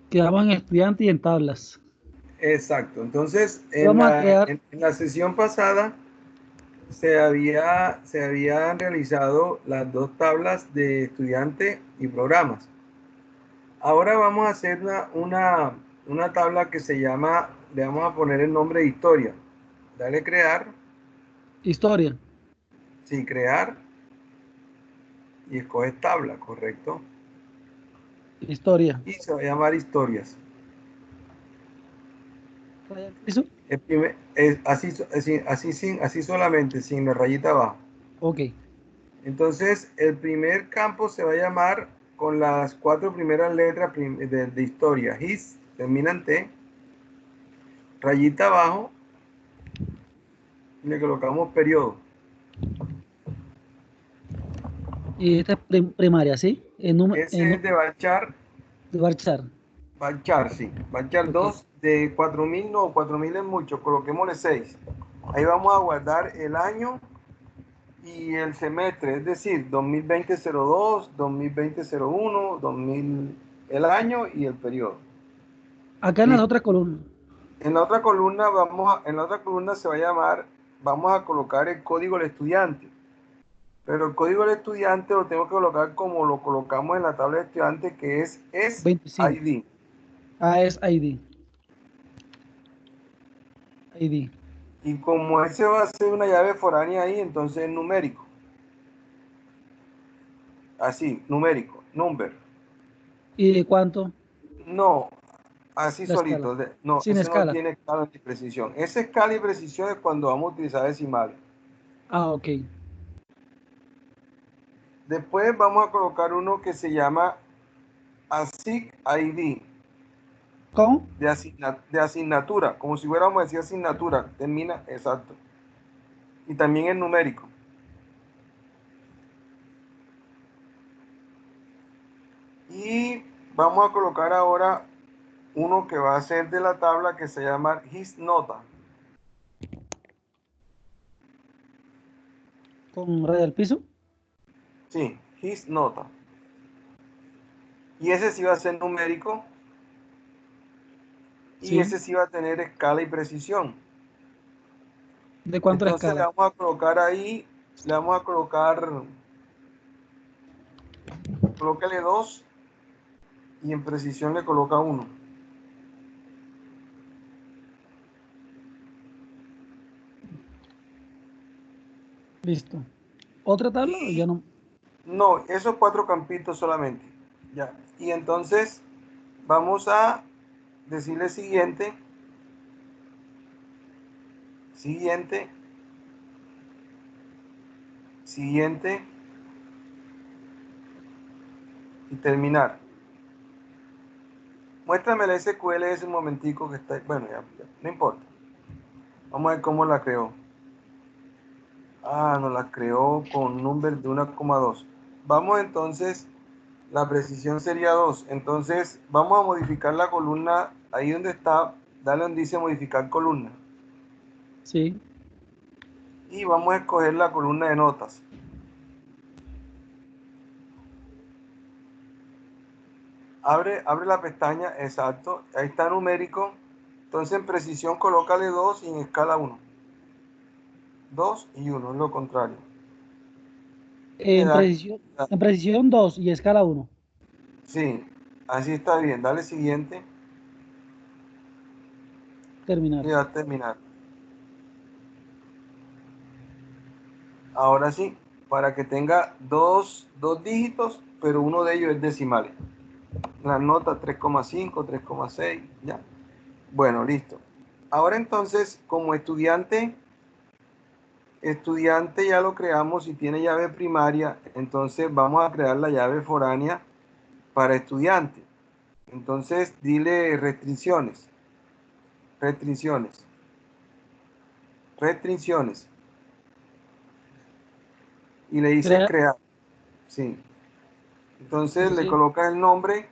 Quedamos en estudiante y en tablas. Exacto. Entonces, Vamos a crear en la sesión pasada se habían realizado las dos tablas de estudiante y programas. Ahora vamos a hacer una tabla que se llama, le vamos a poner el nombre de historia. Dale crear, historia. sí, crear y escoges tabla, correcto. Historia. Y se va a llamar historias. Raya al piso. Así solamente, sin la rayita abajo. Ok. Entonces, el primer campo se va a llamar con las cuatro primeras letras de historia. His, termina en T, rayita abajo, y le colocamos periodo. Y esta es primaria, ¿sí? Ese es de Bachar, de Barchar. Bachar, sí. Bachar Ok. 2 de 4000 no, 4000 es mucho, coloquémosle 6. Ahí vamos a guardar el año y el semestre, es decir, 2020-02, 2020-01, 2000, el año y el periodo. Acá en las Listo. otras columnas. En la otra columna en la otra columna se va a llamar, vamos a colocar el código del estudiante. Pero el código del estudiante lo tengo que colocar como lo colocamos en la tabla de estudiante, que es 25. ID. Ah, es ID. ID. Y como ese va a ser una llave foránea ahí, entonces es numérico. Así, numérico, number. ¿Y de cuánto? No, así La escala. solito. No, Sin ese no escala. tiene escala ni precisión. Esa escala y precisión es cuando vamos a utilizar decimales. Ah, ok. Después vamos a colocar uno que se llama ASIC ID, ¿Cómo? de asignatura, como si fuéramos a decir asignatura, termina exacto. Y también es numérico. Y vamos a colocar ahora uno que va a ser de la tabla que se llama His Nota. Con raya al piso. Sí, His Nota. Y ese sí va a ser numérico y Sí. ese sí va a tener escala y precisión. ¿De cuánto la Entonces le escala? vamos a colocar ahí, le vamos a colocar, colócale 2 y en precisión le coloca 1. Listo. ¿Otra tabla o ya Y no? no, esos cuatro campitos solamente. Ya. Y entonces vamos a decirle siguiente, siguiente, siguiente y terminar. Muéstrame la SQL ese momentico que está. Bueno, ya, no importa. Vamos a ver cómo la creó. Ah, nos la creó con number de 1,2. Vamos entonces, la precisión sería 2. Entonces, vamos a modificar la columna ahí donde está. Dale donde dice modificar columna. Sí. Y vamos a escoger la columna de notas. Abre la pestaña, exacto. Ahí está numérico. Entonces, en precisión, colócale 2 y en escala 1. 2 y 1, es lo contrario. Y le En da. precisión, en precisión 2 y escala uno. Sí, así está bien. Dale siguiente y Terminar. le da terminar. Ahora sí, para que tenga dos dígitos, pero uno de ellos es decimales. La nota 3,5, 3,6, ya. Bueno, listo. Ahora entonces, como estudiante ya lo creamos y tiene llave primaria, entonces vamos a crear la llave foránea para estudiante. Entonces, dile restricciones, restricciones, restricciones. Y le dices Crea. crear, sí. Entonces le Entonces, colocas el nombre,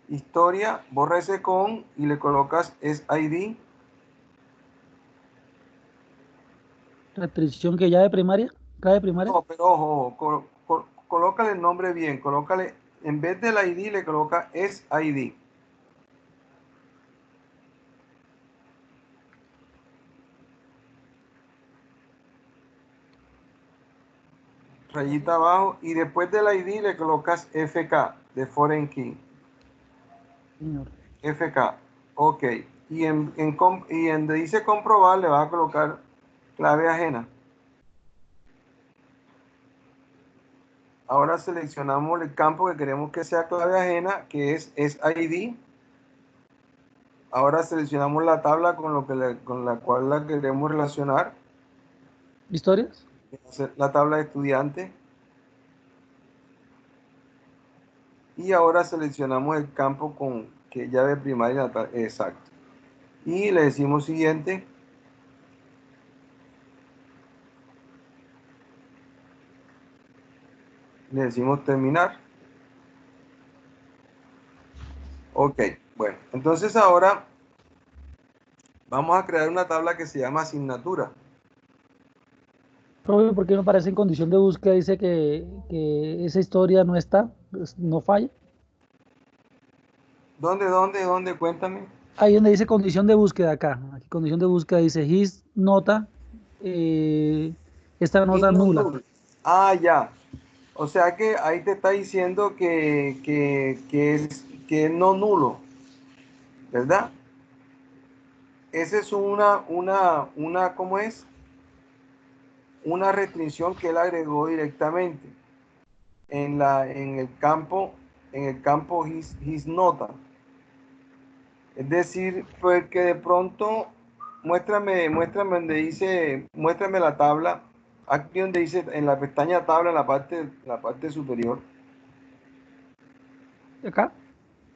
historia, borra ese con y le colocas es ID. restricción que ya de primaria. ¿Cae primaria? No, pero ojo, colócale el nombre bien, colócale, en vez del ID le coloca es ID. rayita abajo, y después del ID le colocas FK, de Foreign Key. Señor. FK, ok. Y en donde dice comprobar le vas a colocar clave ajena. Ahora seleccionamos el campo que queremos que sea clave ajena, que es ID. Ahora seleccionamos la tabla con la cual la queremos relacionar. ¿Historias? La tabla de estudiante. Y ahora seleccionamos el campo con que llave primaria. Exacto. Y le decimos siguiente. Le decimos terminar. Ok, bueno. Entonces ahora vamos a crear una tabla que se llama asignatura. Profe, ¿por qué me parece en condición de búsqueda? Dice que esa historia no está, pues, no falla. ¿Dónde? Cuéntame. Ahí donde dice condición de búsqueda acá. Aquí condición de búsqueda dice his nota, eh, esta nota nula. Ah, ya. O sea que ahí te está diciendo que es no nulo, ¿verdad? Esa es ¿cómo es? Una restricción que él agregó directamente en el campo his nota. Es decir, pues que de pronto muéstrame la tabla, aquí donde dice, en la pestaña tabla, en la parte superior, Acá.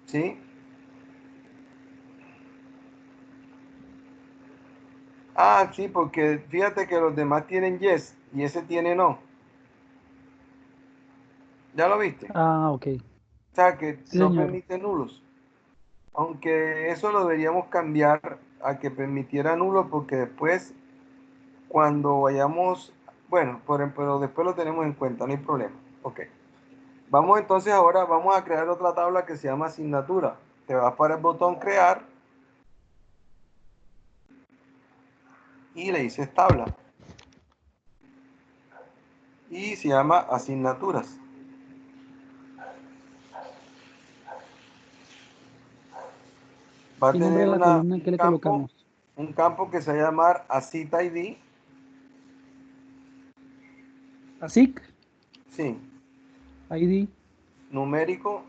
¿sí? Ah, sí, porque fíjate que los demás tienen yes y ese tiene no. ¿Ya lo viste? Ah, ok. O sea, que Sí, no señor. permite nulos. Aunque eso lo deberíamos cambiar a que permitiera nulos porque después, cuando vayamos, bueno, pero después lo tenemos en cuenta, no hay problema. Ok. Vamos entonces ahora, vamos a crear otra tabla que se llama asignatura. Te vas para el botón crear y le dices tabla. Y se llama asignaturas. Va a ¿Qué nombre tener de la columna que le colocamos? un campo que se va a llamar Asset ID. ASIC, Sí, ID, numérico.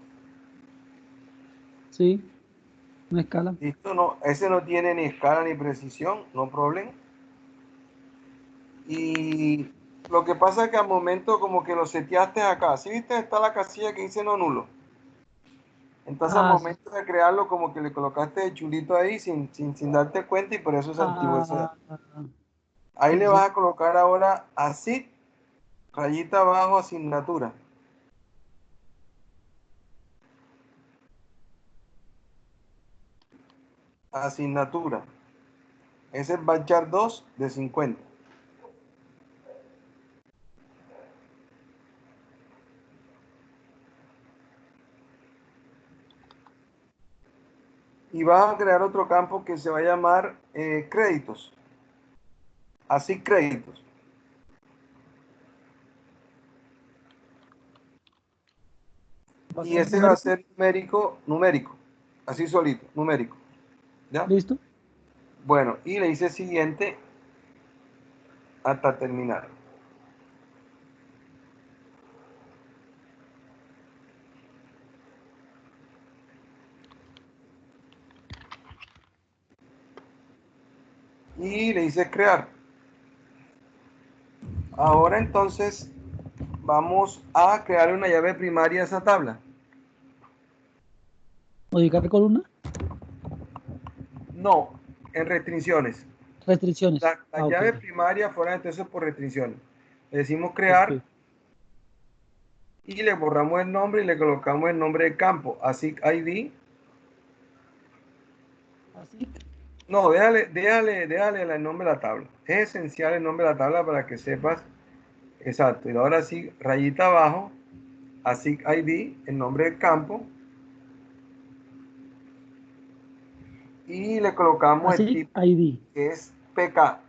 sí, una escala. Listo, no, ese no tiene ni escala ni precisión, no problema. Y lo que pasa es que al momento como que lo seteaste acá, ¿sí viste? Está la casilla que dice no nulo. Entonces al Ah, sí. momento de crearlo como que le colocaste el chulito ahí sin darte cuenta y por eso se activó ese. Ah, Ahí sí, le sí, vas sí. a colocar ahora así, rayita abajo, asignatura. Asignatura. Ese es Bachar 2 de 50. Y vas a crear otro campo que se va a llamar créditos. Así créditos. ¿Va a Y ser ese va a numérico? ser numérico. Así solito, numérico. ¿Ya? ¿Listo? Bueno, y le hice siguiente hasta terminar. Y le hice crear. Ahora entonces vamos a crear una llave primaria a esa tabla. Modificar columna. No, en restricciones. Restricciones. La Ah, ok. llave primaria fuera entonces por restricciones. Le decimos Ok. crear y le borramos el nombre y le colocamos el nombre del campo. Así ID. ASIC. No, déjale el nombre de la tabla. Es esencial el nombre de la tabla para que sepas. Exacto. Y ahora sí, rayita abajo, así ID, el nombre del campo. Y le colocamos el ASIC tipo ID. que es PK,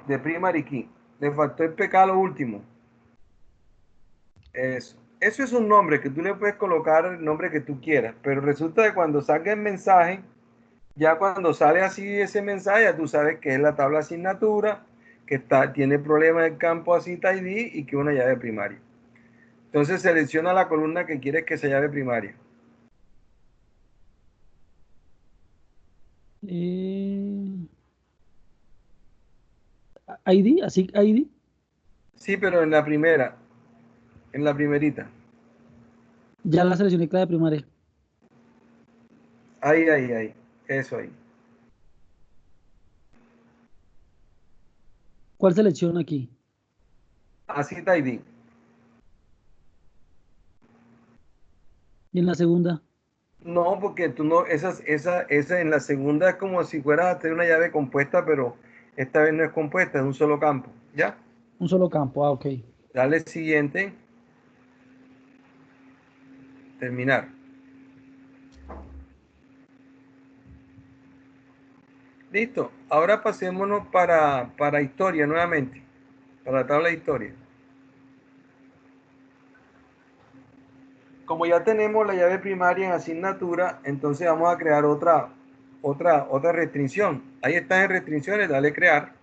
de primary key. Le faltó el PK lo último. Eso es un nombre que tú le puedes colocar el nombre que tú quieras, pero resulta que cuando salga el mensaje, ya cuando sale así ese mensaje, ya tú sabes que es la tabla asignatura, que tiene problema en el campo ACITA ID y que es una llave primaria. Entonces selecciona la columna que quieres que sea llave primaria. ID, así ID. Sí, pero en la primera, en la primerita. Ya la seleccioné clave primaria. Ahí. Eso ahí. ¿Cuál selección aquí? ACITA ID. Y en la segunda. No, porque tú no, esa en la segunda es como si fueras a tener una llave compuesta, pero esta vez no es compuesta, es un solo campo. ¿Ya? Un solo campo. Ah, ok. Dale siguiente. Terminar. Listo. Ahora pasémonos para historia nuevamente. Para la tabla de historia. Como ya tenemos la llave primaria en asignatura, entonces vamos a crear otra restricción. Ahí están en restricciones, dale crear.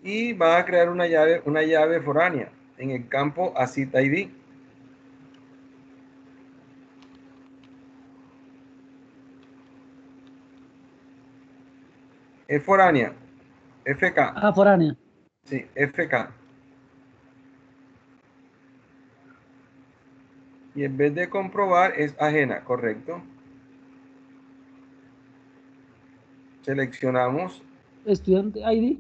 Y vas a crear una llave foránea en el campo ACITA ID. Es foránea. FK. Ah, foránea. Sí, FK. Y en vez de comprobar es ajena, ¿correcto? Seleccionamos. Estudiante ID.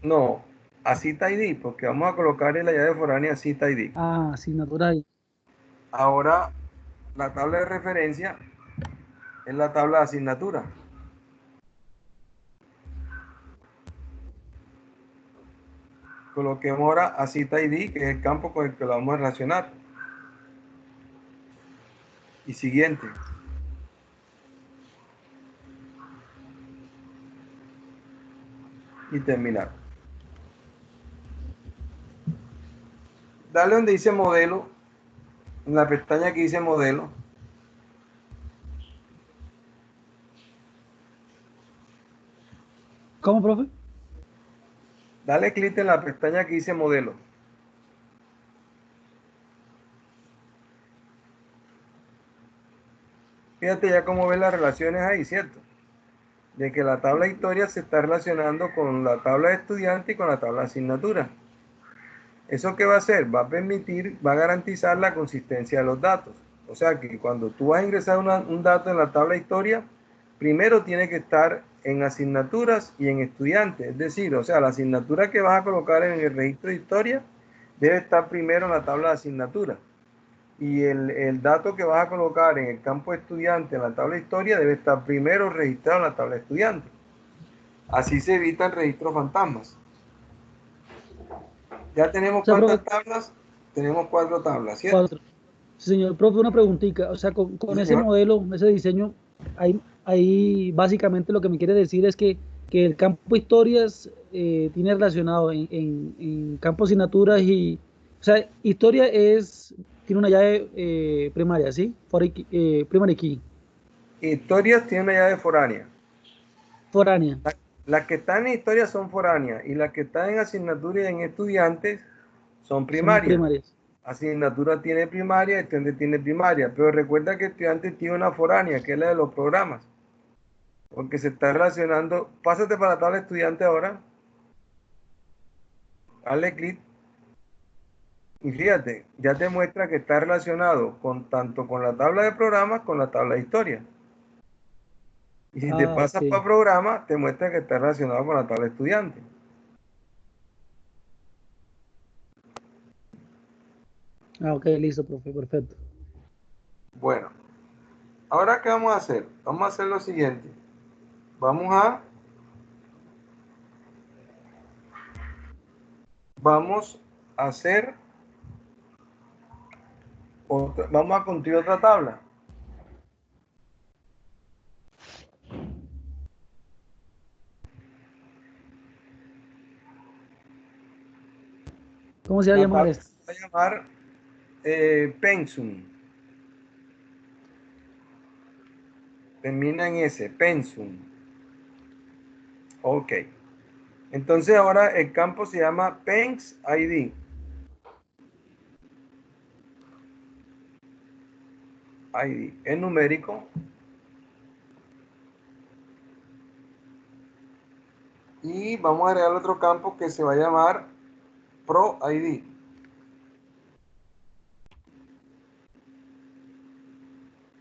No, ACITA ID, porque vamos a colocar en la llave foránea ACITA ID. Ah, asignatura ID. Ahora, la tabla de referencia es la tabla de asignatura. Coloquemos ahora ACITA ID, que es el campo con el que lo vamos a relacionar. Y siguiente. Y terminar. Dale donde dice modelo, en la pestaña que dice modelo. ¿Cómo, profe? Dale clic en la pestaña que dice modelo. Fíjate ya cómo ves las relaciones ahí, ¿cierto? De que la tabla de historia se está relacionando con la tabla de estudiante y con la tabla de asignatura. ¿Eso qué va a hacer? Va a permitir, va a garantizar la consistencia de los datos. O sea que cuando tú vas a ingresar un dato en la tabla de historia, primero tiene que estar en asignaturas y en estudiantes. Es decir, o sea, la asignatura que vas a colocar en el registro de historia debe estar primero en la tabla de asignatura. Y el dato que vas a colocar en el campo estudiante en la tabla de historia debe estar primero registrado en la tabla de estudiante. Así se evitan registros fantasmas. Ya O tenemos sea, profe, cuántas tablas, tenemos 4 tablas, ¿cierto? 4. Sí, señor, profe, una preguntita. O sea, Sí, con ese señor. modelo, ese diseño, ahí básicamente lo que me quiere decir es que el campo historias tiene relacionado en campo asignaturas y, o sea, historia tiene una llave primaria, ¿sí? Primary key, Historias tiene una llave foránea. foránea. Las que están en historia son foráneas y las que están en asignatura y en estudiantes son Son primarias. primarias. Asignatura tiene primaria, estudiante tiene primaria, pero recuerda que estudiante tiene una foránea, que es la de los programas, porque se está relacionando. Pásate para la tabla de estudiante ahora, dale clic y fíjate, ya te muestra que está relacionado con tanto con la tabla de programas con la tabla de historia. Y si te Ah, ok. pasas para programa, te muestra que está relacionado con la tabla de estudiante. Ah, ok, listo, profe, perfecto. Bueno, ahora ¿qué vamos a hacer? Vamos a hacer lo siguiente. Vamos a hacer vamos a construir otra tabla. ¿Cómo se va a La llamar tabla esto? se va a llamar pensum. Termina en S, pensum. Ok. Entonces ahora el campo se llama Pens ID. ID. Es numérico. Y vamos a agregar otro campo que se va a llamar Pro ID.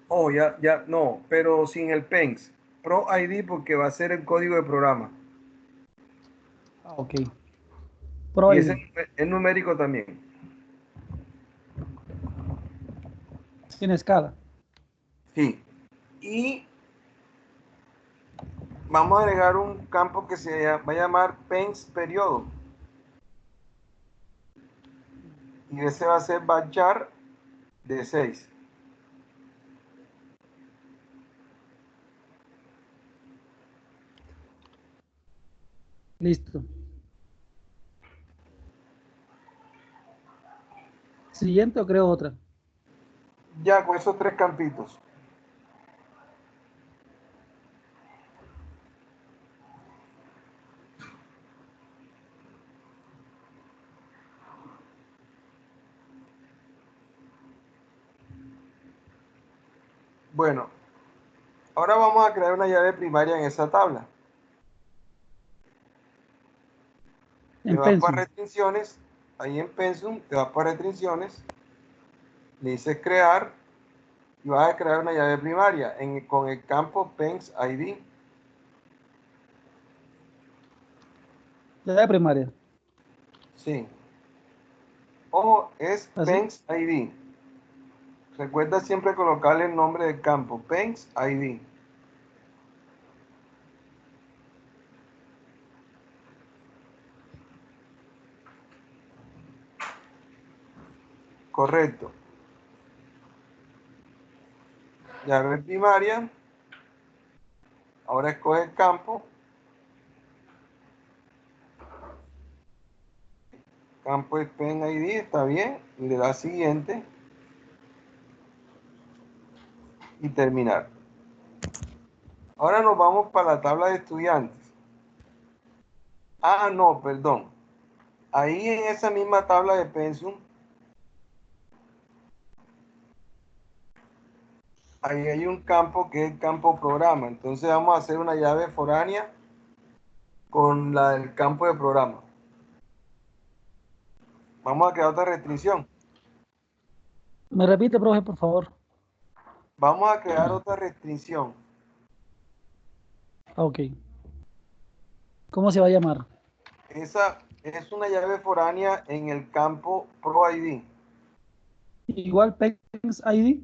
Oh, no, pero sin el PENS. Pro ID porque va a ser el código de programa. Ah, ok. Pro Y ese ID. es numérico también. Sin escala. Sí. Y vamos a agregar un campo que se va a llamar PENS periodo. Y ese va a ser varchar de 6. Listo. Siguiente o creo otra. Ya con esos tres campitos. Bueno, ahora vamos a crear una llave primaria en esa tabla. Te En vas para Pensum. restricciones, ahí en Pensum, te vas para restricciones, le dices crear y vas a crear una llave primaria con el campo Pens ID. Llave primaria. Sí. O es Así. Pens ID. Recuerda siempre colocarle el nombre del campo, Pens ID. Correcto. Llave primaria. Ahora escoge el campo. Campo es Pen ID, está bien. Y le da siguiente. Y terminar. Ahora nos vamos para la tabla de estudiantes. Ah, no, perdón. Ahí en esa misma tabla de Pensum, ahí hay un campo que es el campo programa. Entonces vamos a hacer una llave foránea con la del campo de programa. Vamos a crear otra restricción. Me repite, profe, por favor. Vamos a crear otra restricción. Ah, ok. ¿Cómo se va a llamar? Esa es una llave foránea en el campo Pro ID. Igual Pens ID.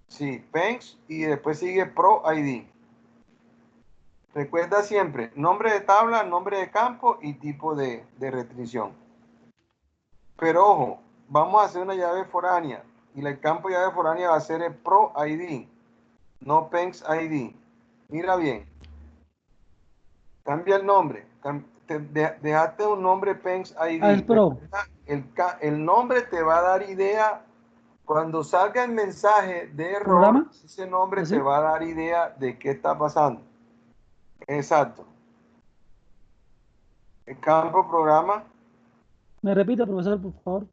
Sí, Pens y después sigue Pro ID. Recuerda siempre nombre de tabla, nombre de campo y tipo de restricción. Pero ojo, vamos a hacer una llave foránea y el campo de llave foránea va a ser el Pro ID, no Pens ID. Mira bien, cambia el nombre. Dejaste un nombre Pens Ah, es ID. Pro. El nombre te va a dar idea. Cuando salga el mensaje de error, Programa. ese nombre te Así. va a dar idea de qué está pasando. Exacto. El campo programa, Me repite, profesor, por favor.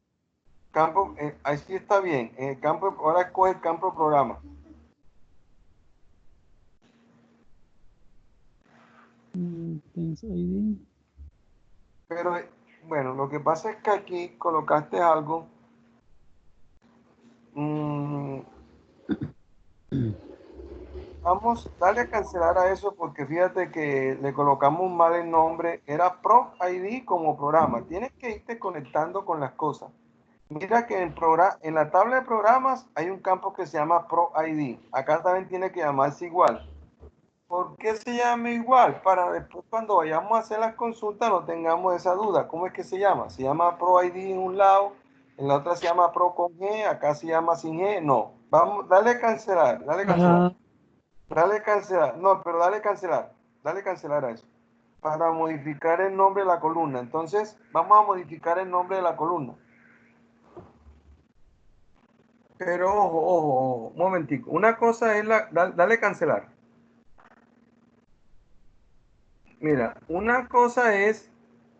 campo, ahí sí está bien. En el campo, ahora escoge el campo programa. Pens ID. Pero bueno, lo que pasa es que aquí colocaste algo. mm, Vamos, dale a cancelar a eso porque fíjate que le colocamos mal el nombre. Era Pro ID como programa. Tienes que irte conectando con las cosas. Mira que en la tabla de programas hay un campo que se llama Pro ID. Acá también tiene que llamarse igual. ¿Por qué se llama igual? Para después cuando vayamos a hacer las consultas no tengamos esa duda. ¿Cómo es que se llama? ¿Se llama Pro ID en un lado? En la otra se llama Pro con G, acá se llama sin G. No. Vamos, dale a cancelar, dale a cancelar. Ah, Dale cancelar. No, pero dale cancelar. Dale cancelar a eso. Para modificar el nombre de la columna. Entonces, vamos a modificar el nombre de la columna. Pero ojo, ojo, ojo, un momentico. Una cosa es dale cancelar. Mira, una cosa es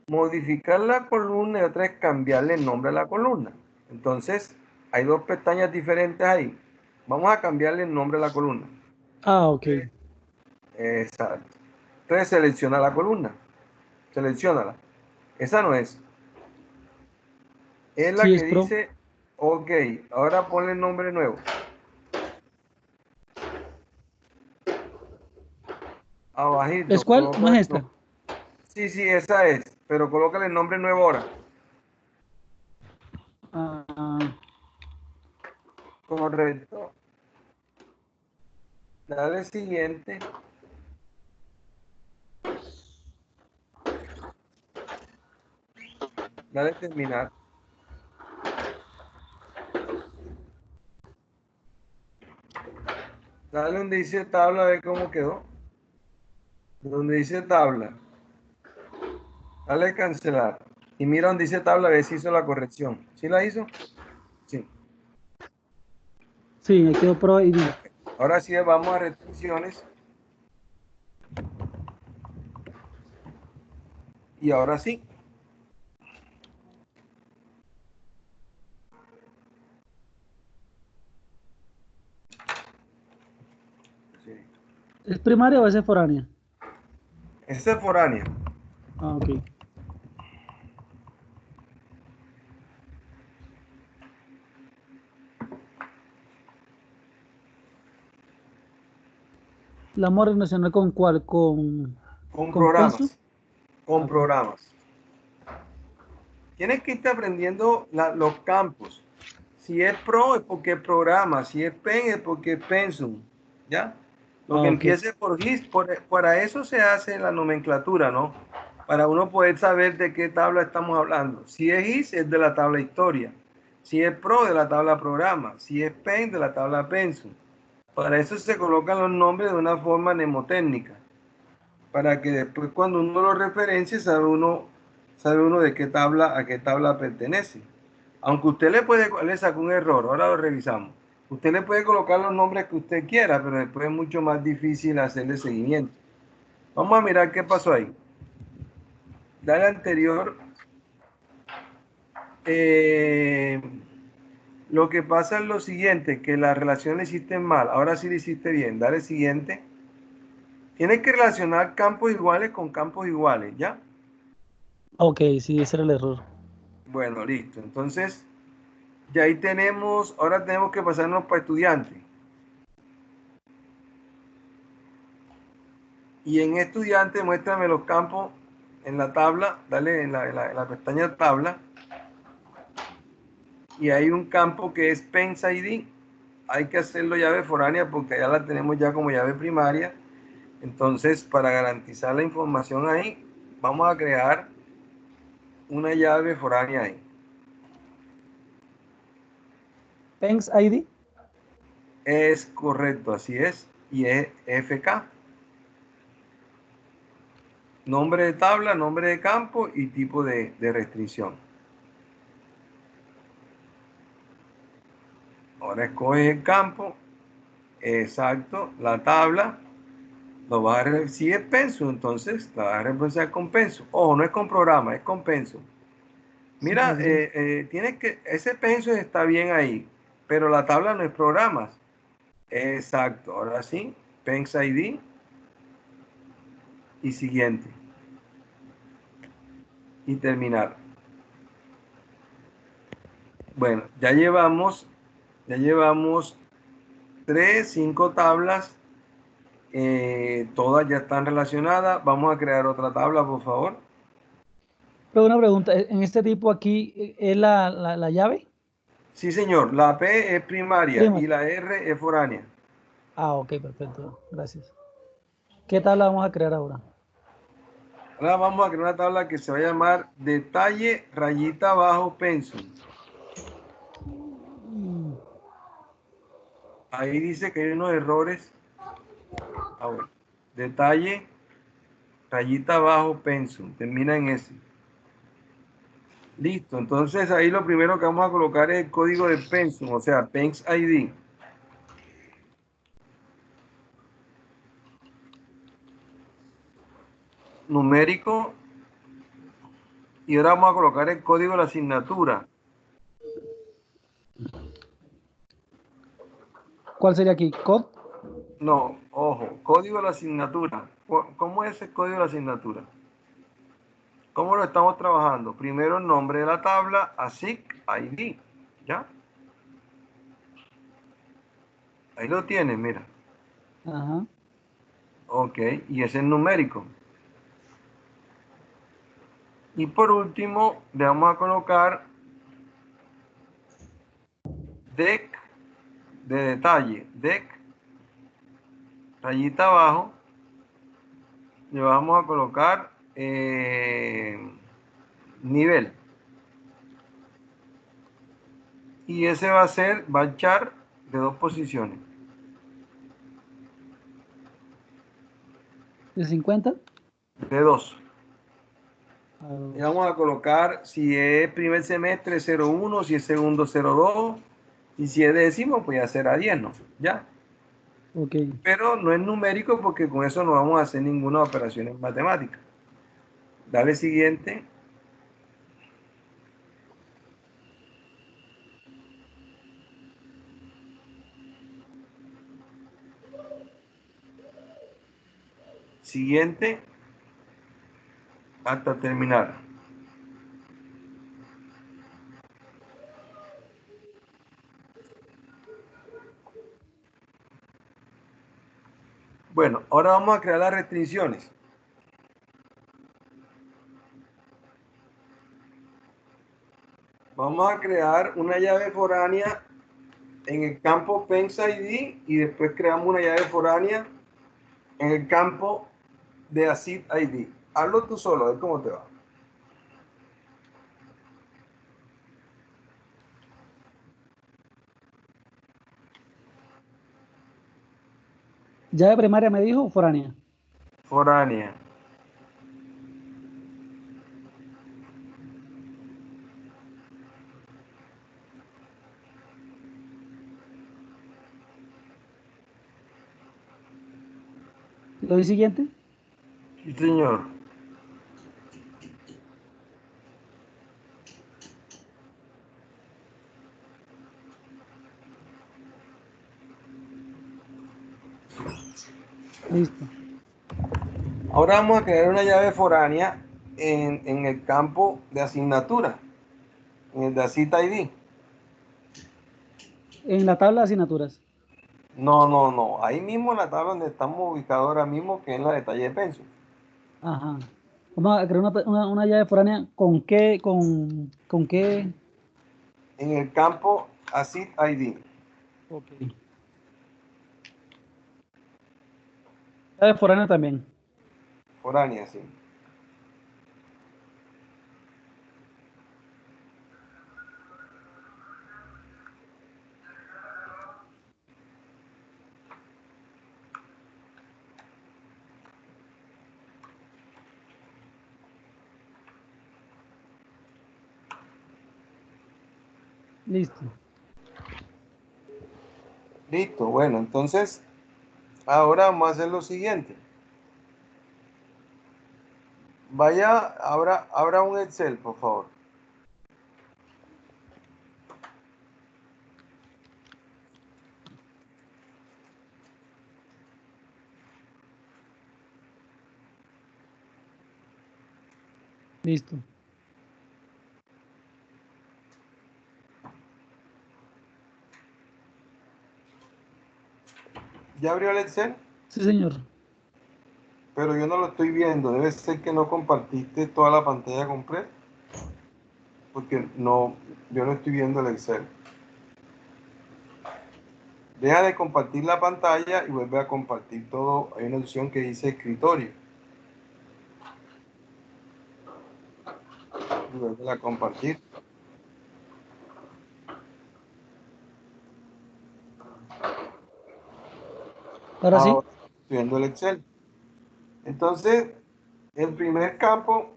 modificar la columna y otra es cambiarle el nombre a la columna. Entonces, hay dos pestañas diferentes ahí. Vamos a cambiarle el nombre a la columna. Ah, ok. Exacto. Entonces, selecciona la columna. Selecciónala. Esa no es. Es la Sí, que es pro. dice, ok, ahora ponle el nombre nuevo. ¿Es Abajito, cuál? ¿No coloca es el esta? nombre. Sí, sí, esa es. Pero colócale el nombre nuevo ahora. Ah, Correcto. Dale siguiente. Dale terminar. Dale donde dice tabla, a ver cómo quedó. Donde dice tabla. Dale cancelar. Y mira donde dice tabla, a ver si hizo la corrección. ¿Sí la hizo? Sí. sí, me quedo pro ID. Ok. Ahora sí vamos a restricciones. Y ahora sí. Sí. ¿Es primaria o es foránea? Esta es foránea. Ah, ok. ¿La amor nacional con cuál? Con ¿Con Pensu? programas. Ah, Con ok. programas. Tienes que irte aprendiendo los campos. Si es Pro es porque es programa, si es Pen es porque es Pensum, ¿ya? Lo que Ah, ok. empiece por GIS, para eso se hace la nomenclatura, ¿no? Para uno poder saber de qué tabla estamos hablando. Si es GIS es de la tabla historia, si es Pro de la tabla programa, si es Pen de la tabla Pensum. Para eso se colocan los nombres de una forma mnemotécnica, para que después cuando uno lo referencie sabe uno de qué tabla a qué tabla pertenece. Aunque usted le sacó un error, ahora lo revisamos. Usted le puede colocar los nombres que usted quiera, pero después es mucho más difícil hacerle seguimiento. Vamos a mirar qué pasó ahí. Dale anterior. Eh, lo que pasa es lo siguiente, que la relación le hiciste mal. Ahora sí le hiciste bien. Dale siguiente. Tienes que relacionar campos iguales con campos iguales, ¿ya? Ok, sí, ese era el error. Bueno, listo. Entonces, ya ahí tenemos, ahora tenemos que pasarnos para estudiantes. Y en estudiante, muéstrame los campos en la tabla, dale en la pestaña tabla. Y hay un campo que es Pens ID. Hay que hacerlo llave foránea porque ya la tenemos ya como llave primaria. Entonces, para garantizar la información ahí, vamos a crear una llave foránea ahí. Thanks ID. Es correcto, así es. Y es FK. Nombre de tabla, nombre de campo y tipo de restricción. Ahora escoges el campo, exacto, la tabla, lo vas a si es penso, entonces la vas a reemplazar con penso. Ojo, no es con programa, es con penso. Sí, Mira, sí. tienes que, ese penso está bien ahí, pero la tabla no es programas. Exacto, ahora sí, Pens ID y siguiente. Y terminar. Bueno, ya llevamos 5 tablas. Todas ya están relacionadas. Vamos a crear otra tabla, por favor. Pero una pregunta, ¿en este tipo aquí es la llave? Sí, señor. La P es primaria Prima. y la R es foránea. Ah, ok, perfecto. Gracias. ¿Qué tabla vamos a crear ahora? Ahora vamos a crear una tabla que se va a llamar detalle rayita bajo pensum. Ahí dice que hay unos errores. Ah, bueno. Detalle rayita bajo pensum. Termina en S. Listo, entonces ahí lo primero que vamos a colocar es el código de Pensum, o sea, Pens ID. Numérico. Y ahora vamos a colocar el código de la asignatura. ¿Cuál sería aquí? ¿Code? No, ojo, código de la asignatura. ¿Cómo es el código de la asignatura? ¿Cómo lo estamos trabajando? Primero el nombre de la tabla, ASIC ID. ¿Ya? Ahí lo tienes, mira. Ajá. Ok, y ese es numérico. Y por último, le vamos a colocar DEC de detalle. DEC, rayita abajo, le vamos a colocar nivel. Y ese va a ser char de 2 posiciones. ¿De 50? De 2. A Y 2. vamos a colocar si es primer semestre 01, si es segundo 02, y si es décimo, pues ya será 10, ¿no? Ya. Ok. Pero no es numérico porque con eso no vamos a hacer ninguna operación en matemática. Dale siguiente. Siguiente hasta terminar. Bueno, ahora vamos a crear las restricciones. Vamos a crear una llave foránea en el campo PensID y después creamos una llave foránea en el campo de ACID ID. Hazlo tú solo, a ver cómo te va. ¿Ya de primaria me dijo o foránea? Foránea. ¿Lo doy siguiente? Sí, señor. Listo. Ahora vamos a crear una llave foránea en el campo de asignatura, en el de ACID ID. En la tabla de asignaturas. No, no, no. Ahí mismo en la tabla donde estamos ubicados ahora mismo, que es la detalle de Pensum. Ajá. Vamos a crear una llave foránea. ¿Con qué? ¿Con qué? En el campo ACID ID. Ok. Llave foránea también. Foránea, sí. Listo. Listo. Bueno, entonces, ahora vamos a hacer lo siguiente. Vaya, abra un Excel, por favor. Listo. ¿Ya abrió el Excel? Sí, señor. Pero yo no lo estoy viendo. Debe ser que no compartiste toda la pantalla completa. Porque no, yo no estoy viendo el Excel. Deja de compartir la pantalla y vuelve a compartir todo. Hay una opción que dice escritorio. Y vuelve a compartir. Ahora sí. Ahora estoy viendo el Excel. Entonces, el primer campo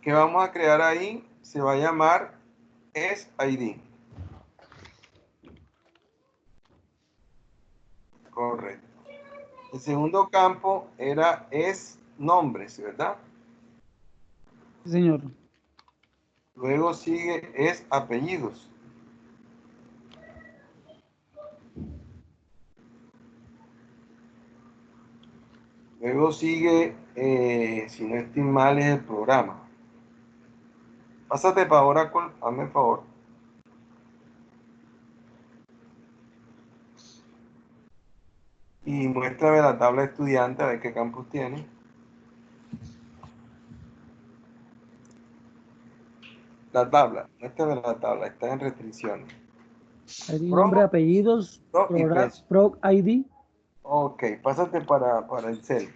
que vamos a crear ahí se va a llamar SID. Correcto. El segundo campo era nombres, ¿verdad? Sí, señor. Luego sigue apellidos. Luego sigue, si no estoy mal, es el programa. Pásate para Oracle, hazme el favor. Y muéstrame la tabla de estudiante, a ver qué campus tiene. La tabla, muéstrame la tabla, está en restricciones. ID, nombre, Promo, apellidos, Pro y Penso. Prog ID. Ok, pásate para el cel.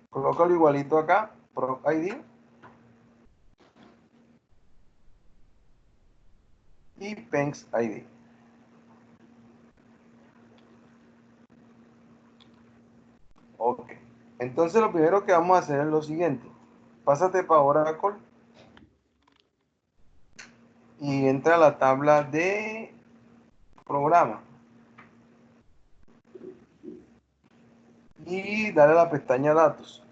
Colócalo igualito acá, Pro ID. Y Penx ID. Ok. Entonces lo primero que vamos a hacer es lo siguiente. Pásate para Oracle y entra a la tabla de programa. Y dale a la pestaña datos.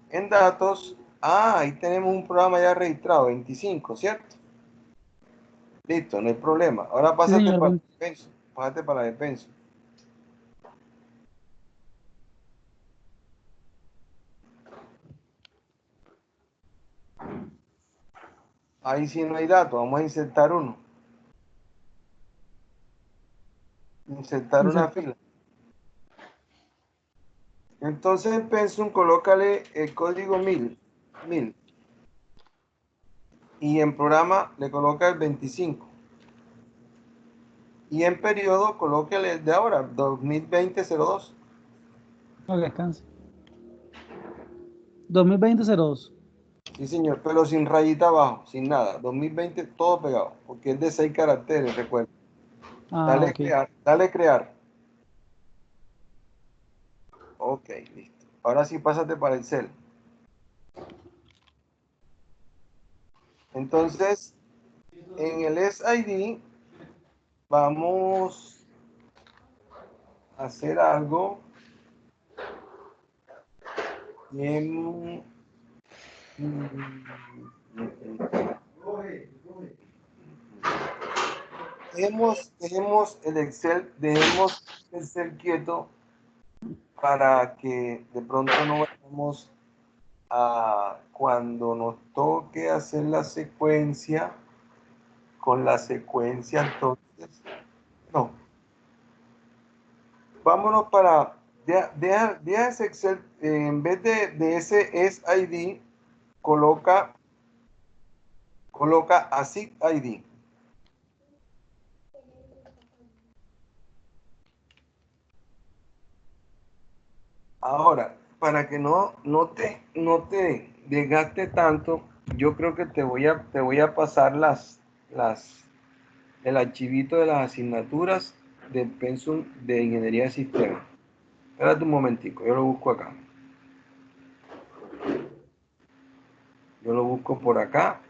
En datos, ahí tenemos un programa ya registrado, 25, ¿cierto? Listo, no hay problema. Ahora Sí, pásate señor. para Penso. Pásate para el Penso. Ahí sí no hay datos, vamos a insertar uno. Insertar una fila. Entonces en Pensum colócale el código 1000. Y en programa le coloca el 25. Y en periodo colóquele el de ahora, 2020-02. No, descanse. 2020-02. Sí, señor, pero sin rayita abajo, sin nada. 2020 todo pegado, porque es de 6 caracteres, recuerda. Ah, Dale ok. crear, dale crear. Ok, listo. Ahora sí pásate para el cel. Entonces, en el SID vamos a hacer algo en... Dejemos el Excel quieto para que de pronto no vayamos a cuando nos toque hacer la secuencia, con la secuencia entonces, no, vámonos para, deja ese Excel, en vez de ese SID, coloca ASIC ID. Ahora, para que no te desgaste tanto, yo creo que te voy a pasar el archivito de las asignaturas del Pensum de Ingeniería de Sistemas. Espérate un momentico, yo lo busco acá. Yo lo busco por acá.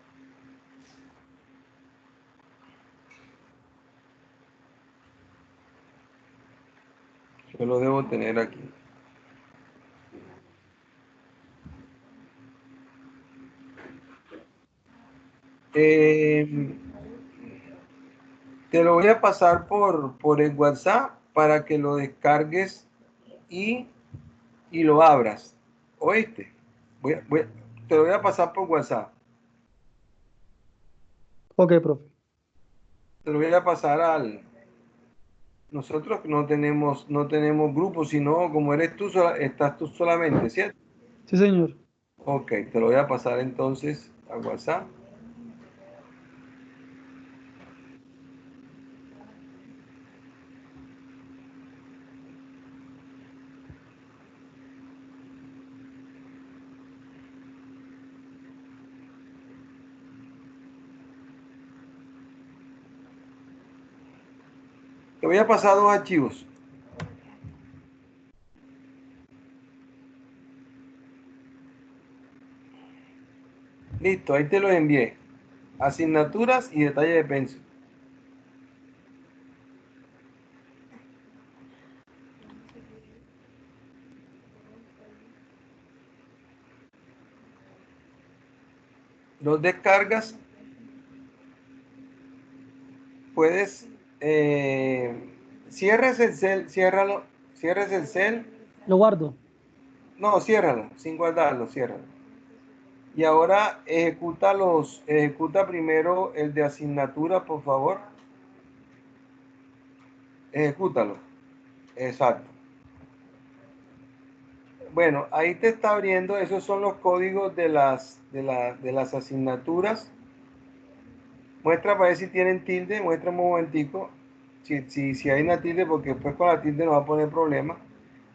Yo lo debo tener aquí. Te lo voy a pasar por el WhatsApp para que lo descargues y lo abras. ¿Oíste? Te lo voy a pasar por WhatsApp. Ok, profe. Te lo voy a pasar Nosotros no tenemos grupo, sino como eres tú, estás tú solamente, ¿cierto? Sí, señor. Ok, te lo voy a pasar entonces a WhatsApp. Te voy a pasar dos archivos. Listo, ahí te lo envié. Asignaturas y detalle de pensión. Los descargas. Puedes, cierres el cel, ciérralo, cierres el cel. Lo guardo. No, ciérralo, sin guardarlo, ciérralo. Y ahora ejecuta primero el de asignatura, por favor. Ejecútalo. Exacto. Bueno, ahí te está abriendo, esos son los códigos de las asignaturas. Muestra para ver si tienen tilde, muestra un momentico. Si hay una tilde, porque después con la tilde nos va a poner problema.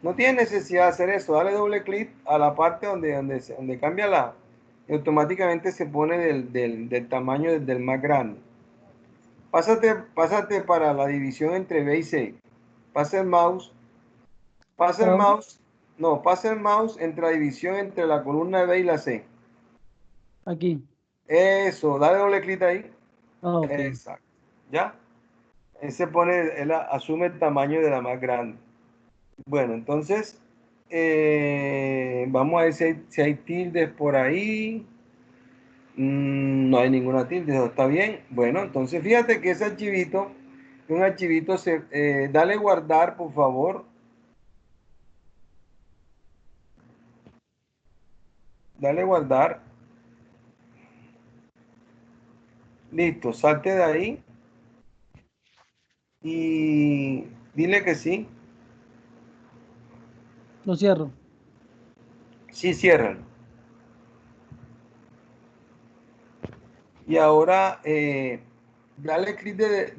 No tiene necesidad de hacer eso. Dale doble clic a la parte donde cambia la. Y automáticamente se pone del tamaño del más grande. Pásate para la división entre B y C. Pasa el mouse. Pasa el ¿Para dónde? mouse. No, pasa el mouse entre la división entre la columna B y la C. Aquí. Eso, dale doble clic ahí. Ah, ok. Exacto. ¿Ya? Él asume el tamaño de la más grande. Bueno, entonces, vamos a ver si hay tildes por ahí. No hay ninguna tilde, eso está bien. Bueno, entonces fíjate que ese archivito, dale guardar, por favor. Dale guardar. Listo, salte de ahí y dile que sí. Lo cierro. Sí, ciérralo. Y ahora, dale clic de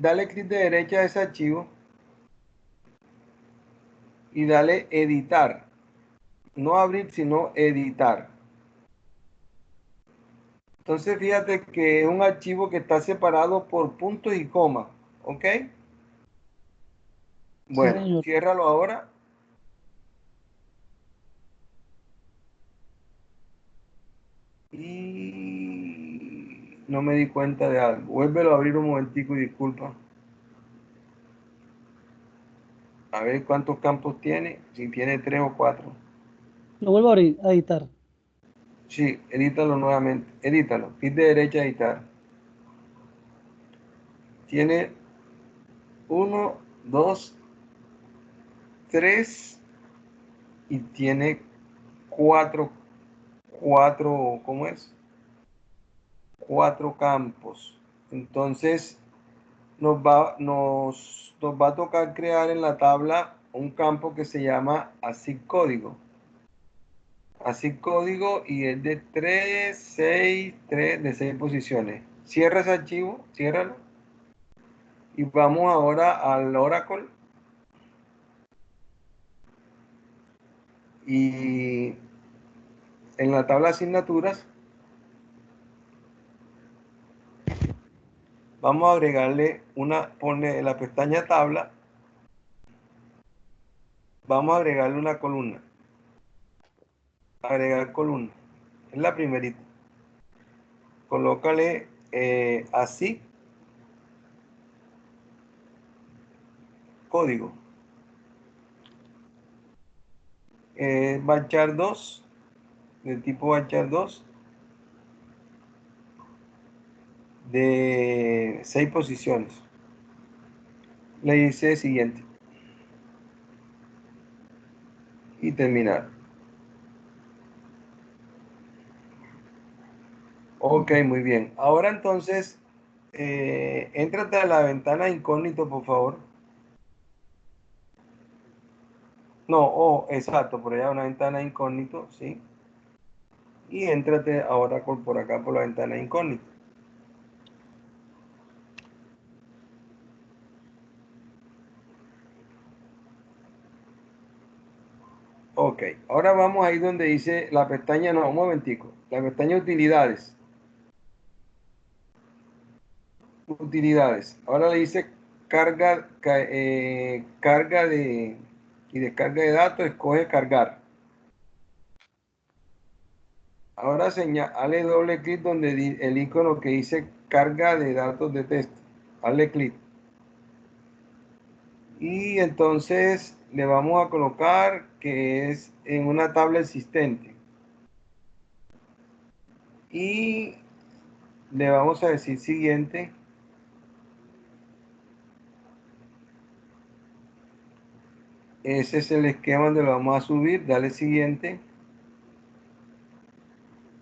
derecha a ese archivo y dale editar. No abrir, sino editar. Entonces fíjate que es un archivo que está separado por puntos y comas. ¿Ok? Sí, Bueno, señor. ciérralo ahora. Y no me di cuenta de algo. Vuélvelo a abrir un momentico y disculpa. A ver cuántos campos tiene. Si tiene 3 o 4. Lo vuelvo a abrir, a editar. Sí, edítalo nuevamente. Edítalo. Clic de derecha, editar. Tiene 1, 2, 3 y tiene 4, ¿cómo es? 4 campos. Entonces nos va a tocar crear en la tabla un campo que se llama así código. Así código y es de 3, 6, 3 de 6 posiciones. Cierra ese archivo, ciérralo. Y vamos ahora al Oracle. Y en la tabla de asignaturas vamos a agregarle pone en la pestaña tabla, vamos a agregarle una columna. Agregar columna. Es la primerita. Colócale así código. Bachar 2 del tipo Bachar 2 de 6 posiciones. Le dice siguiente y terminar. Ok, muy bien. Ahora entonces, éntrate a la ventana incógnito, por favor. No, exacto, por allá una ventana incógnito, ¿sí? Y éntrate ahora por acá por la ventana incógnito. Ok, ahora vamos ahí donde dice la pestaña, no, un momentico, la pestaña utilidades. Utilidades. Ahora le dice carga y descarga de datos, escoge cargar. Ahora dale doble clic donde el icono que dice carga de datos de texto. Dale clic. Y entonces le vamos a colocar que es en una tabla existente. Y le vamos a decir siguiente. Ese es el esquema donde lo vamos a subir. Dale siguiente.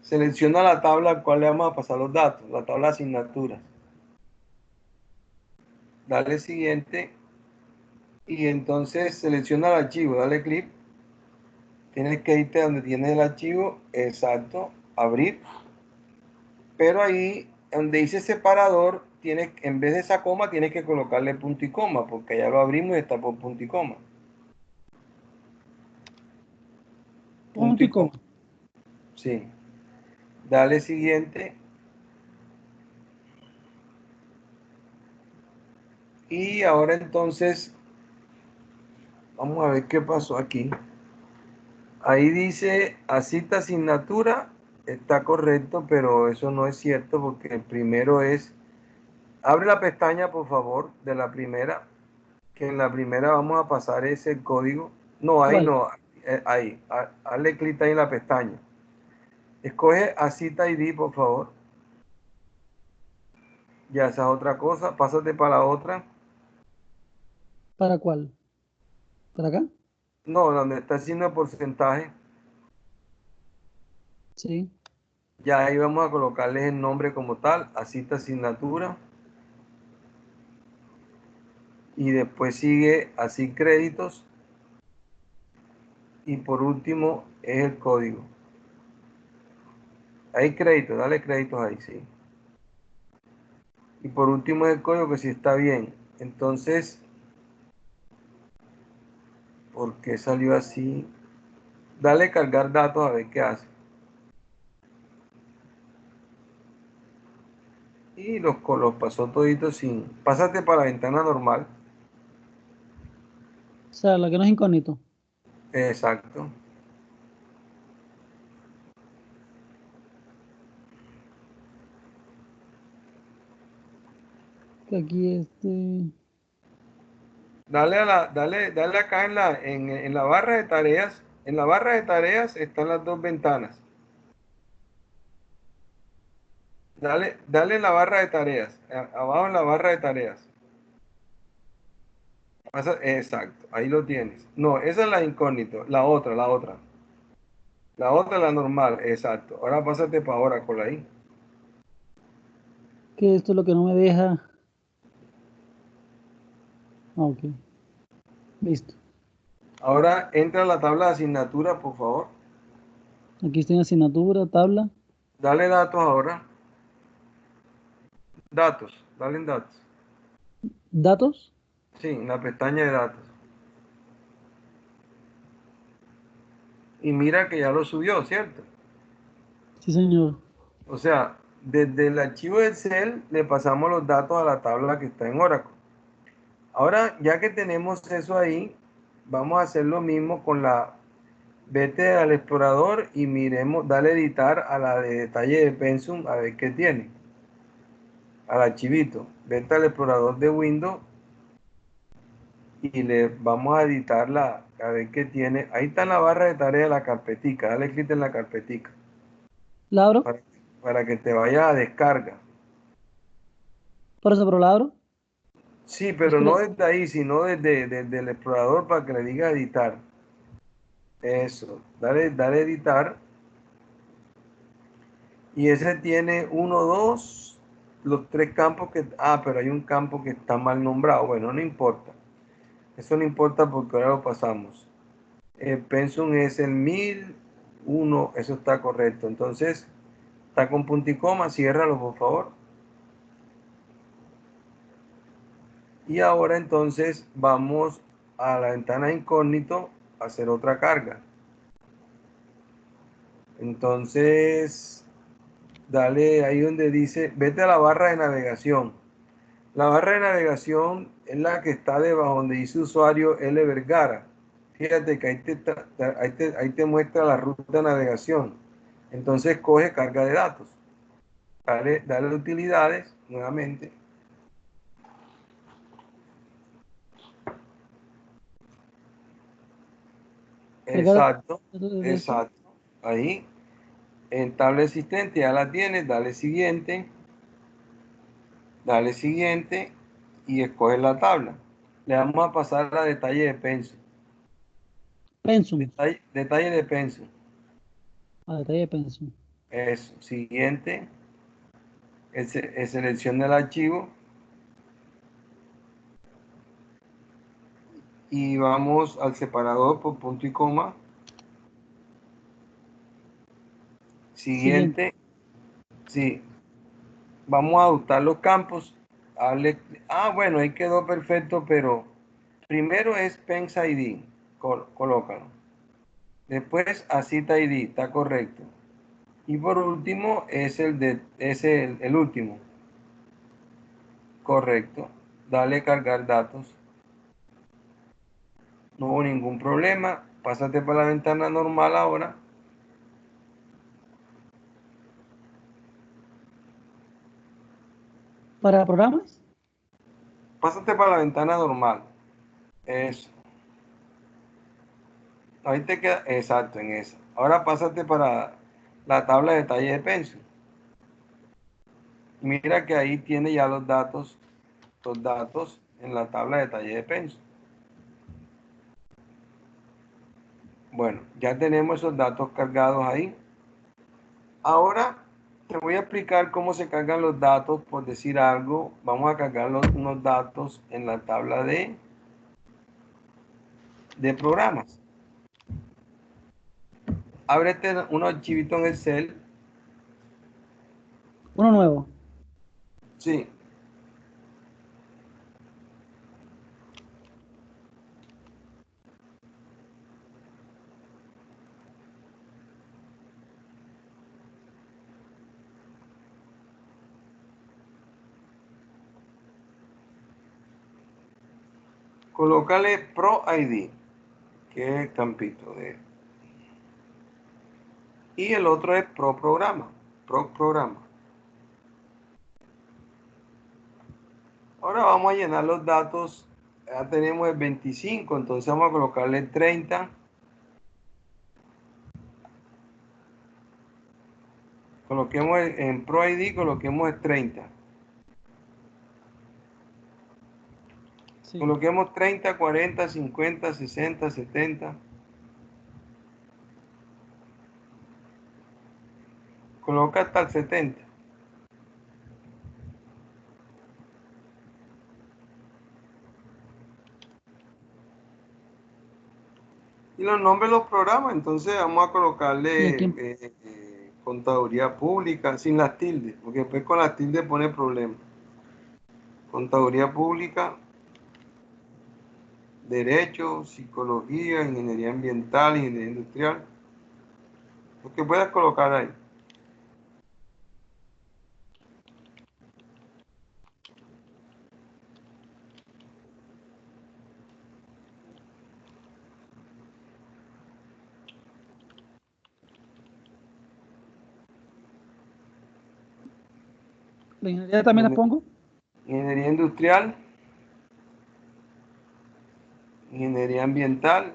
Selecciona la tabla al cual le vamos a pasar los datos, la tabla de asignaturas. Dale siguiente. Y entonces selecciona el archivo. Dale clic. Tienes que irte donde tienes el archivo. Exacto. Abrir. Pero ahí, donde dice separador, en vez de esa coma, tienes que colocarle punto y coma, porque ya lo abrimos y está por punto y coma. Punto Punto y y coma. coma. Sí. Dale siguiente. Y ahora entonces, vamos a ver qué pasó aquí. Ahí dice asista asignatura, está correcto, pero eso no es cierto porque el primero es, abre la pestaña por favor de la primera, que en la primera vamos a pasar ese código. No, ahí ¿Cuál? no, ahí, hazle clic ahí en la pestaña. Escoge asista ID por favor. Ya esa es otra cosa, pásate para la otra. ¿Para cuál? ¿Para acá? No, donde está haciendo el porcentaje. Sí. Ya ahí vamos a colocarles el nombre como tal, asista asignatura. Y después sigue así créditos. Y por último es el código. Hay créditos, dale créditos ahí, sí. Y por último es el código que sí está bien. Entonces, ¿por qué salió así? Dale cargar datos a ver qué hace. Y los pasó toditos sin... Pásate para la ventana normal. O sea, la que no es incógnito. Exacto. Que aquí Dale acá en la barra de tareas. En la barra de tareas están las dos ventanas. Dale en la barra de tareas. Abajo en la barra de tareas. Exacto, ahí lo tienes. No, esa es la incógnito. La otra, la otra. La otra, la normal, exacto. Ahora pásate para Oracle ahí. que esto es lo que no me deja. Ah, ok, listo. Ahora entra a la tabla de asignatura, por favor. Aquí estoy en asignatura, tabla, Dale datos ahora. Datos, dale en datos. datos. Sí, en la pestaña de datos. Y mira que ya lo subió, ¿cierto? Sí, señor. O sea, desde el archivo de Excel le pasamos los datos a la tabla que está en Oracle. Ahora, ya que tenemos eso ahí, vamos a hacer lo mismo con la... Vete al explorador y miremos, dale editar a la de detalle de Pensum a ver qué tiene. Al archivito. Vete al explorador de Windows y le vamos a editarla a ver qué tiene. Ahí está en la barra de tarea la carpetica. Dale clic en la carpetica ¿La abro? para, para que te vaya a descarga. Por eso, pero la abro. Sí, pero Espera, no desde ahí, sino desde el explorador para que le diga editar. Eso. Dale editar. Y ese tiene uno, dos, los tres campos que... Ah, pero hay un campo que está mal nombrado. Bueno, no importa. Eso no importa porque ahora lo pasamos. El pensum es el 1001, eso está correcto. Entonces, está con punto y coma, ciérralo por favor. Y ahora entonces vamos a la ventana incógnito a hacer otra carga. Entonces, dale ahí donde dice, vete a la barra de navegación. La barra de navegación es la que está debajo donde dice usuario L. Vergara. Fíjate que ahí te muestra la ruta de navegación. Entonces coge carga de datos. Dale utilidades nuevamente. Exacto, exacto. Ahí, en tabla existente ya la tienes, dale siguiente y escoge la tabla. Le vamos a pasar a detalle de Pensum. Detalle de Pensum. Detalle de Pensum. Eso, siguiente, selecciona el archivo y vamos al separador por punto y coma. Siguiente. Sí. Vamos a adoptar los campos. Bueno, ahí quedó perfecto, pero primero es Pens ID, colócalo. Después Asita ID, está correcto. Y por último es el último. Correcto. Dale cargar datos. No hubo ningún problema. Pásate para la ventana normal ahora. ¿Para programas? Pásate para la ventana normal. Eso. Ahí te queda, exacto, en esa. Ahora pásate para la tabla de detalle de Pensum. Mira que ahí tiene ya los datos en la tabla de detalle de Pensum. Bueno, ya tenemos esos datos cargados ahí. Ahora te voy a explicar cómo se cargan los datos, por decir algo. Vamos a cargar unos datos en la tabla de programas. Ábrete un archivito en Excel. Uno nuevo. Sí. Colócale Pro ID, que es el campito de... Y el otro es Pro Programa. Ahora vamos a llenar los datos. Ya tenemos el 25, entonces vamos a colocarle 30. Coloquemos en Pro ID, coloquemos el 30. Sí. Coloquemos 30, 40, 50, 60, 70. Coloca hasta el 70. Y los nombres de los programas, entonces vamos a colocarle contaduría pública sin las tildes, porque después con las tildes pone problema. Contaduría pública, derecho, psicología, ingeniería ambiental, ingeniería industrial. Lo que puedas colocar ahí. ¿La ingeniería también la pongo? Ingeniería industrial, ingeniería ambiental,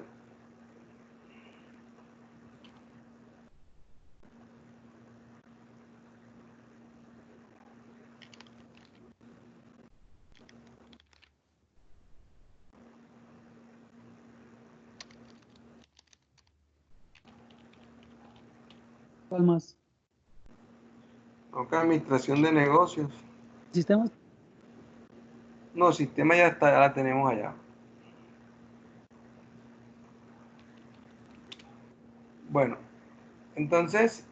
¿Cuál más? toca administración de negocios. ¿Sistemas? No, sistema ya está, ya la tenemos allá. Bueno, entonces,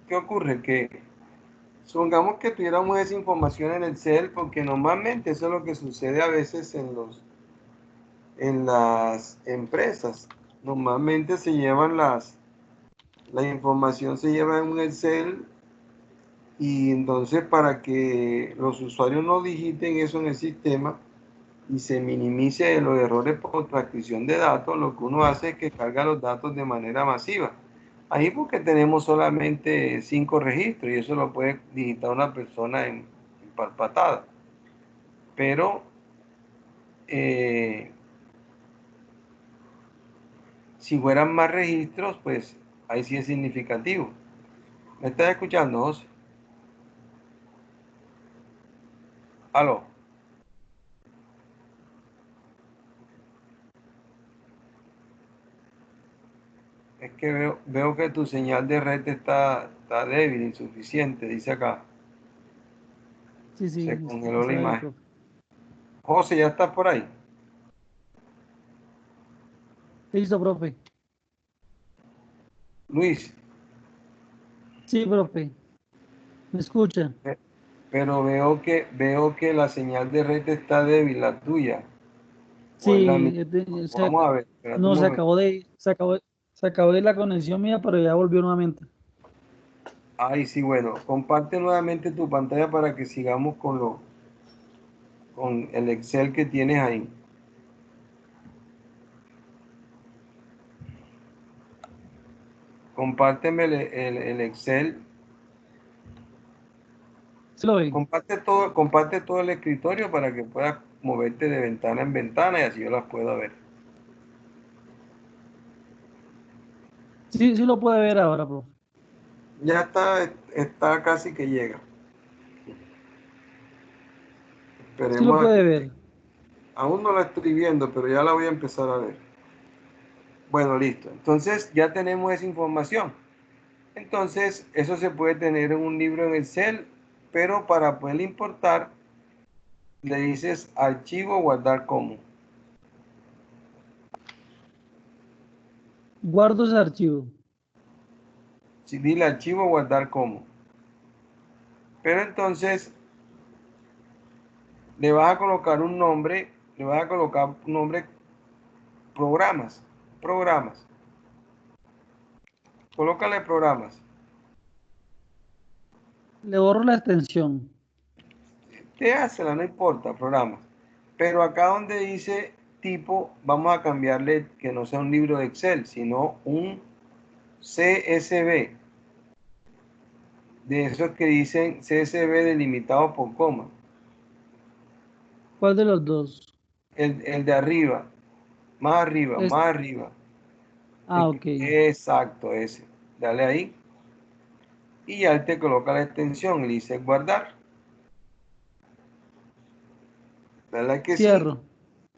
¿qué ocurre? Que supongamos que tuviéramos esa información en el CEL, porque normalmente eso es lo que sucede a veces en las empresas. Normalmente se llevan la información se lleva en un Excel, y entonces para que los usuarios no digiten eso en el sistema y se minimice los errores por transcripción de datos, lo que uno hace es que carga los datos de manera masiva. Ahí porque tenemos solamente 5 registros y eso lo puede digitar una persona en patada. Pero si fueran más registros, pues ahí sí es significativo. ¿Me estás escuchando, José? Aló. Es que veo que tu señal de red está débil, insuficiente, dice acá. Sí, sí, Se congeló la está bien, imagen. profe. José, ¿ya estás por ahí? Listo, profe. Luis, Sí, profe. ¿Me escucha? pero veo que la señal de red está débil, la tuya. O es la mía. Sí, Vamos a ver, espérate un no, momento. se acabó de la conexión mía, pero ya volvió nuevamente. Ay, sí, bueno, comparte nuevamente tu pantalla para que sigamos con el Excel que tienes ahí. Compárteme el Excel. ¿Sí lo ven? Comparte todo el escritorio para que puedas moverte de ventana en ventana y así yo las pueda ver. Sí, sí lo puede ver ahora, profe. Ya está casi que llega. Sí lo Esperemos a que puede llegue. ver. Aún no la estoy viendo, pero ya la voy a empezar a ver. Bueno, listo. Entonces ya tenemos esa información. Entonces eso se puede tener en un libro en Excel, pero para poder importar le dices archivo guardar como. Guardo ese archivo. Si dile archivo guardar como. Pero entonces le vas a colocar un nombre, le vas a colocar un nombre programas, programas. Colócale programas. Le borro la extensión. Déjasela, no importa, programas. Pero acá donde dice tipo, vamos a cambiarle que no sea un libro de Excel, sino un CSV. De esos que dicen CSV delimitado por coma. ¿Cuál de los dos? El de arriba, más arriba, Es, más arriba. ok. Exacto, ese. Dale ahí. Y ya él te coloca la extensión y le dice guardar. Dale que sí. Cierro.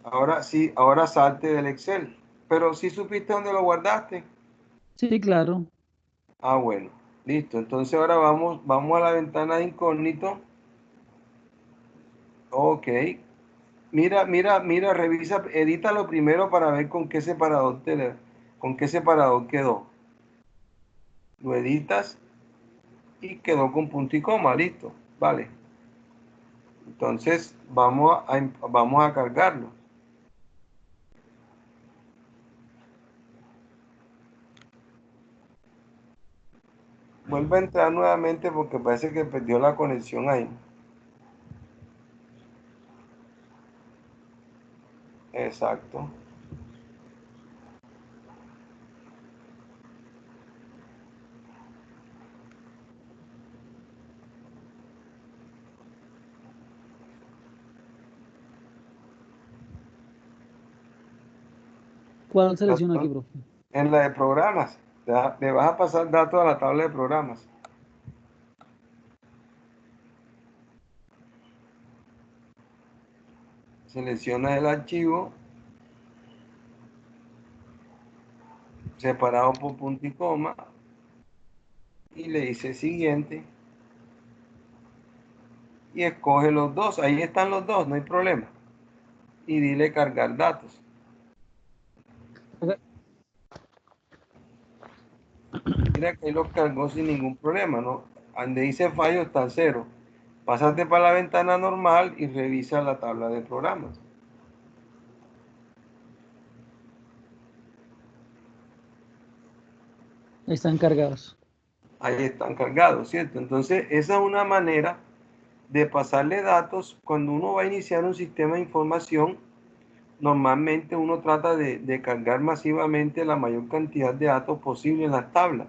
Ahora sí, ahora salte del Excel. Pero si supiste dónde lo guardaste. Sí, claro. Ah, bueno. Listo. Entonces ahora vamos a la ventana de incógnito. Ok. Mira, revisa, edítalo primero para ver con qué separador quedó. Lo editas y quedó con punto y coma, listo. Vale. Entonces vamos a cargarlo. Vuelve a entrar nuevamente porque parece que perdió la conexión ahí. Exacto. ¿Cuál selecciono aquí, profe? En la de programas, le vas a pasar datos a la tabla de programas. Seleccionas el archivo separado por punto y coma y le dices siguiente y escoge los dos. Ahí están los dos, no hay problema. Y dile cargar datos. Mira que ahí los cargó sin ningún problema, ¿no? Donde dice fallo está en cero. Pásate para la ventana normal y revisa la tabla de programas. Están cargados. Ahí están cargados, ¿cierto? Entonces, esa es una manera de pasarle datos. Cuando uno va a iniciar un sistema de información, normalmente uno trata de cargar masivamente la mayor cantidad de datos posible en las tablas.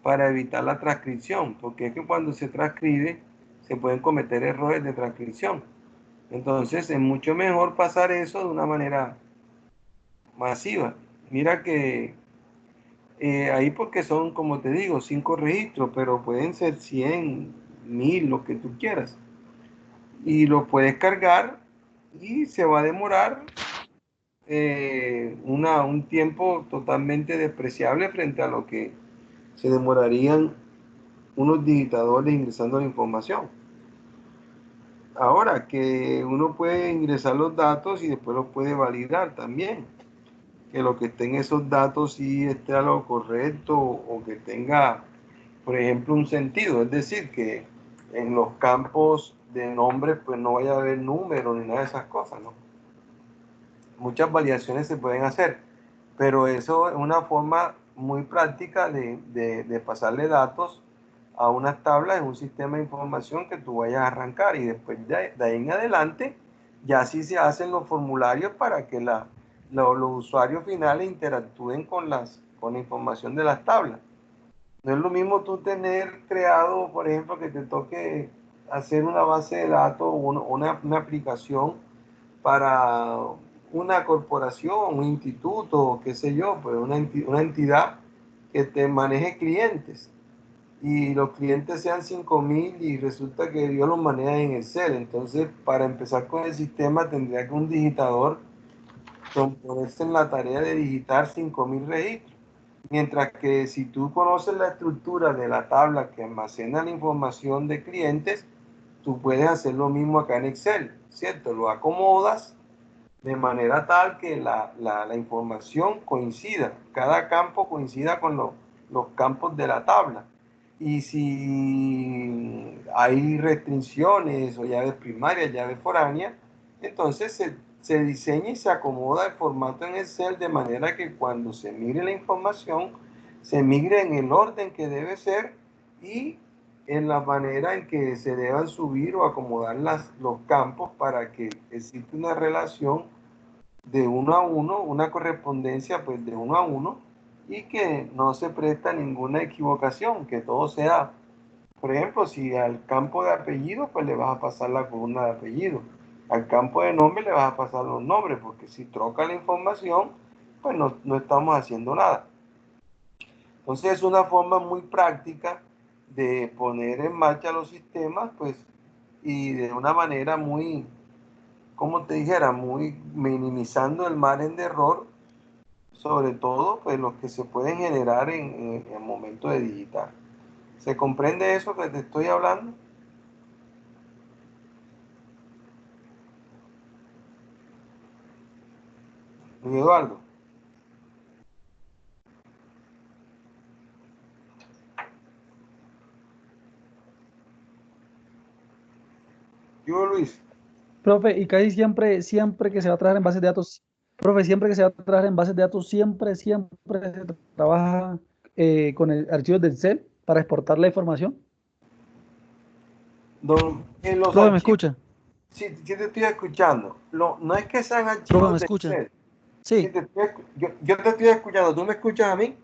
para evitar la transcripción, porque es que cuando se transcribe se pueden cometer errores de transcripción. Entonces es mucho mejor pasar eso de una manera masiva. Mira que ahí porque son, como te digo, 5 registros, pero pueden ser 100, 1000, lo que tú quieras. Y lo puedes cargar y se va a demorar un tiempo totalmente despreciable frente a lo que se demorarían unos digitadores ingresando la información. Ahora que uno puede ingresar los datos y después los puede validar también, que lo que esté en esos datos sí esté a lo correcto o que tenga, por ejemplo, un sentido. Es decir, que en los campos de nombres pues no vaya a haber números ni nada de esas cosas, ¿no? Muchas variaciones se pueden hacer, pero eso es una forma muy práctica de pasarle datos a unas tablas en un sistema de información que tú vayas a arrancar, y después de ahí en adelante ya sí se hacen los formularios para que los usuarios finales interactúen con la información de las tablas. No es lo mismo tú tener creado, por ejemplo, que te toque hacer una base de datos, una aplicación para una corporación, un instituto, qué sé yo, pues una entidad que te maneje clientes, y los clientes sean 5000 y resulta que Dios los maneja en Excel. Entonces, para empezar con el sistema, tendría que un digitador ponerse en la tarea de digitar 5000 registros. Mientras que si tú conoces la estructura de la tabla que almacena la información de clientes, tú puedes hacer lo mismo acá en Excel, ¿cierto? Lo acomodas de manera tal que la información coincida, cada campo coincida con los campos de la tabla. Y si hay restricciones o llaves primarias, llaves foráneas, entonces se diseña y se acomoda el formato en Excel de manera que cuando se migre la información, se migre en el orden que debe ser y en la manera en que se deban subir o acomodar los campos para que exista una relación de uno a uno, una correspondencia pues de uno a uno, y que no se presta ninguna equivocación, que todo sea, por ejemplo, si al campo de apellido pues le vas a pasar la columna de apellido, al campo de nombre le vas a pasar los nombres, porque si troca la información pues no estamos haciendo nada. Entonces es una forma muy práctica de poner en marcha los sistemas, pues, y de una manera muy, como te dijera, muy minimizando el margen de error, sobre todo pues los que se pueden generar en el momento de digitar. ¿Se comprende eso que te estoy hablando? Eduardo. Yo, Luis. Profe, y casi siempre que se va a trabajar en bases de datos, profe, siempre que se va a trabajar en bases de datos, siempre se trabaja con archivos de Excel para exportar la información. En los Profe, ¿me archivos, escucha? sí, sí te estoy escuchando. No es que sean Profe, ¿me archivos de escucha? Excel. Sí, Sí, yo te estoy escuchando. ¿Tú me escuchas a mí?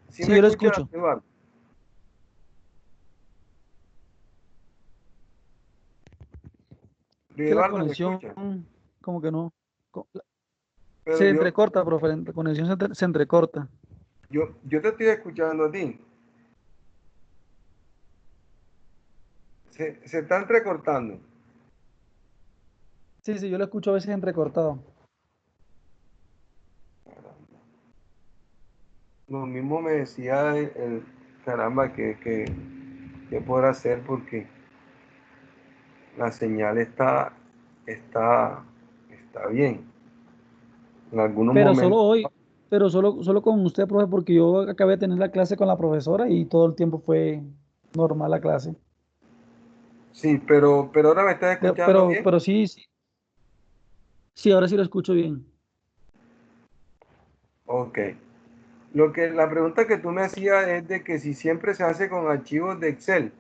¿Sí sí, me yo lo escuchas, escucho. Eduardo? Que la Eduardo, ¿me conexión, escuchas? como que no. Pero Se entrecorta, profe, la conexión se entrecorta. yo te estoy escuchando a ti. Se está entrecortando. Sí, sí, yo lo escucho a veces entrecortado. Lo mismo me decía caramba, que podrá hacer porque la señal está, está bien. En algunos Pero solo momentos, hoy, pero solo con usted, profe, porque yo acabé de tener la clase con la profesora y todo el tiempo fue normal la clase. sí, pero ahora me estás escuchando bien. Pero sí, sí, sí, ahora sí lo escucho bien. Ok. La pregunta que tú me hacías es de que si siempre se hace con archivos de Excel.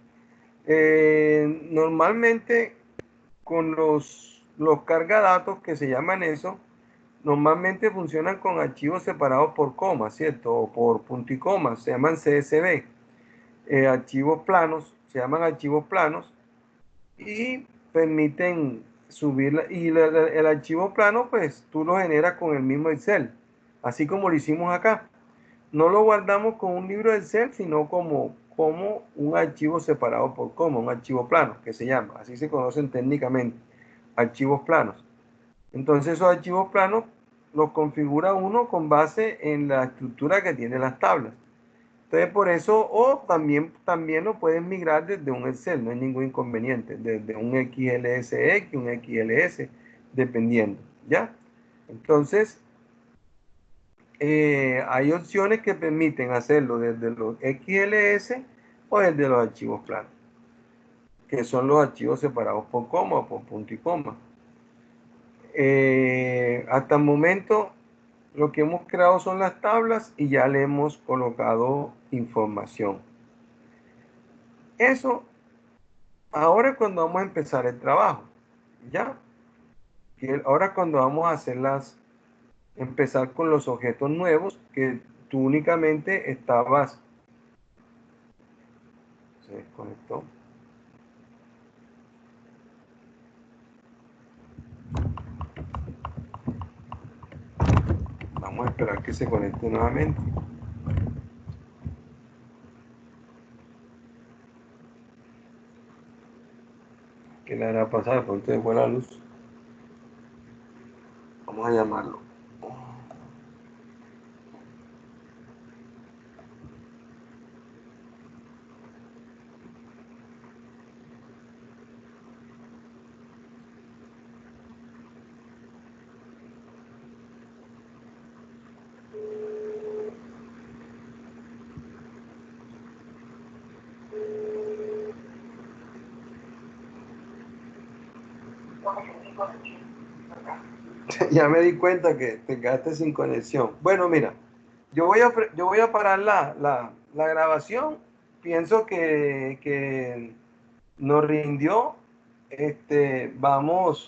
Normalmente con los cargadatos, que se llaman eso, normalmente funcionan con archivos separados por coma, ¿cierto? O por punto y coma, se llaman CSV. Archivos planos, se llaman archivos planos y permiten subir. Y el archivo plano, pues tú lo generas con el mismo Excel, así como lo hicimos acá. No lo guardamos con un libro de Excel, sino como un archivo separado por coma, un archivo plano, que se llama, así se conocen técnicamente, archivos planos. Entonces esos archivos planos los configura uno con base en la estructura que tiene las tablas. Entonces por eso, o también lo pueden migrar desde un Excel, no hay ningún inconveniente, desde un XLSX, un XLS, dependiendo, ¿ya? Entonces, hay opciones que permiten hacerlo desde los XLS o desde los archivos planos, que son los archivos separados por coma o por punto y coma. Hasta el momento lo que hemos creado son las tablas y ya le hemos colocado información. Eso ahora es cuando vamos a empezar el trabajo, ¿ya? Ahora cuando vamos a empezar con los objetos nuevos que tú únicamente estabas. Se desconectó. Vamos a esperar que se conecte nuevamente. ¿Qué le hará pasar? De pronto dejó la luz. Vamos a llamarlo. Ya me di cuenta que te quedaste sin conexión. Bueno, mira, yo voy a parar la grabación. Pienso que nos rindió. Vamos